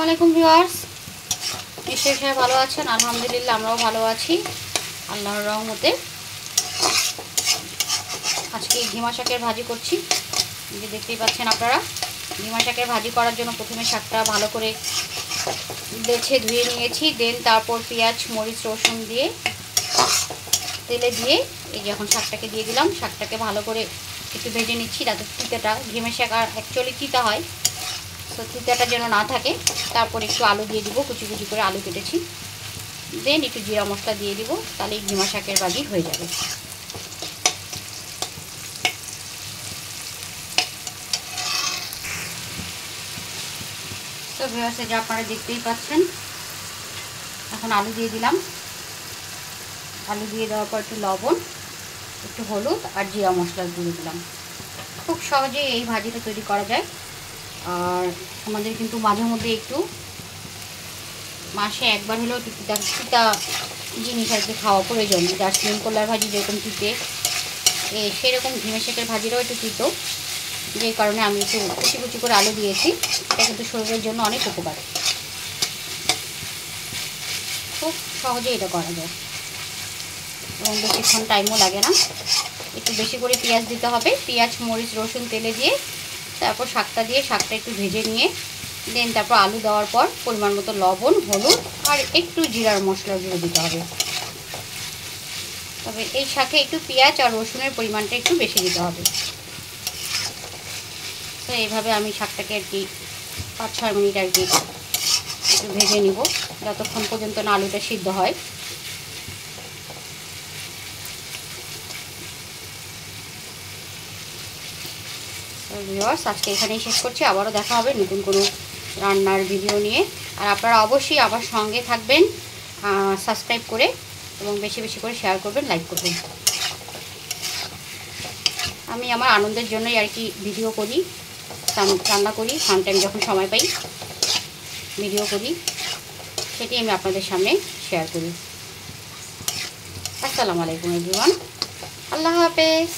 আলাইকুম ভিউয়ার্স, নিশ্চয়ই সবাই ভালো আছেন। আলহামদুলিল্লাহ আমরাও ভালো আছি আল্লাহর রহমতে। আজকে ঘিমা শাকের ভাজি করছি, যে দেখতেই পাচ্ছেন আপনারা। ঘিমা শাকের ভাজি করার জন্য প্রথমে শাকটা ভালো করে বেছে ধুয়ে নিয়েছি। দেন তারপর পেঁয়াজ মরিচ রসুন দিয়ে তেলে দিয়ে এই যে এখন শাকটাকে দিয়ে দিলাম। শাকটাকে ভালো করে একটু ভেজে নিচ্ছি যাতে তিতাটা, ঘিমা শাক আর অ্যাকচুয়ালি তিতা হয়, তো তিতাটা যেন না থাকে। তারপর একটু আলু দিয়ে দিব, কুচি কুচি করে আলু কেটেছি। দেন একটু জিরা মশলা দিয়ে দিব, তাহলেই ঘিমা শাকের ভাজি হয়ে যাবে। তো ভিউয়ার্স, যে আপনারা দেখতেই পাচ্ছেন, এখন আলু দিয়ে দিলাম। আলু দিয়ে দেওয়ার পর একটু লবণ, একটু হলুদ আর জিরা মশলা দিয়ে দিলাম। খুব সহজেই এই ভাজিটা তৈরি করা যায়। আর আমাদের কিন্তু মাঝে মধ্যে একটু মাসে একবার হলেও একটু তিতা জিনিস আর কি খাওয়া প্রয়োজন। জাসমিন কলার ভাজি যেরকম তিতে, সেরকম ঘিমা শাকের ভাজিটাও একটু তিতো, যে কারণে আমি একটু কুচি কুচি করে আলু দিয়েছি। এটা কিন্তু শরীরের জন্য অনেক উপকার। খুব সহজে এটা করা যায় এবং বেশিক্ষণ টাইমও লাগে না। একটু বেশি করে পেঁয়াজ দিতে হবে। পেঁয়াজ মরিচ রসুন তেলে দিয়ে তারপর শাকটা দিয়ে শাকটা একটু ভেজে নিয়ে দেন তারপর আলু দেওয়ার পর পরিমাণ মতো লবণ হলুদ আর একটু জিরার মশলা দিয়ে দিতে হবে। তবে এই শাকে একটু পেঁয়াজ আর রসুনের পরিমাণটা একটু বেশি দিতে হবে। তো এইভাবে আমি শাকটাকে আর কি 5-6 মিনিট আর কি একটু ভেজে নিব, যতক্ষণ পর্যন্ত না আলুটা সিদ্ধ হয়। ভিউয়ার্স, আজকে এখানেই শেষ করছি। আবারও দেখা হবে নতুন কোনো রান্নার ভিডিও নিয়ে। আর আপনারা অবশ্যই আমার সঙ্গে থাকবেন, সাবস্ক্রাইব করে এবং বেশি বেশি করে শেয়ার করবেন, লাইক করবেন। আমি আমার আনন্দের জন্যই আর কি ভিডিও করি, রান্না করি। সামটাইম যখন সময় পাই ভিডিও করি, সেটি আমি আপনাদের সামনে শেয়ার করি। আসসালামু আলাইকুম এভরিওয়ান, আল্লাহ হাফেজ।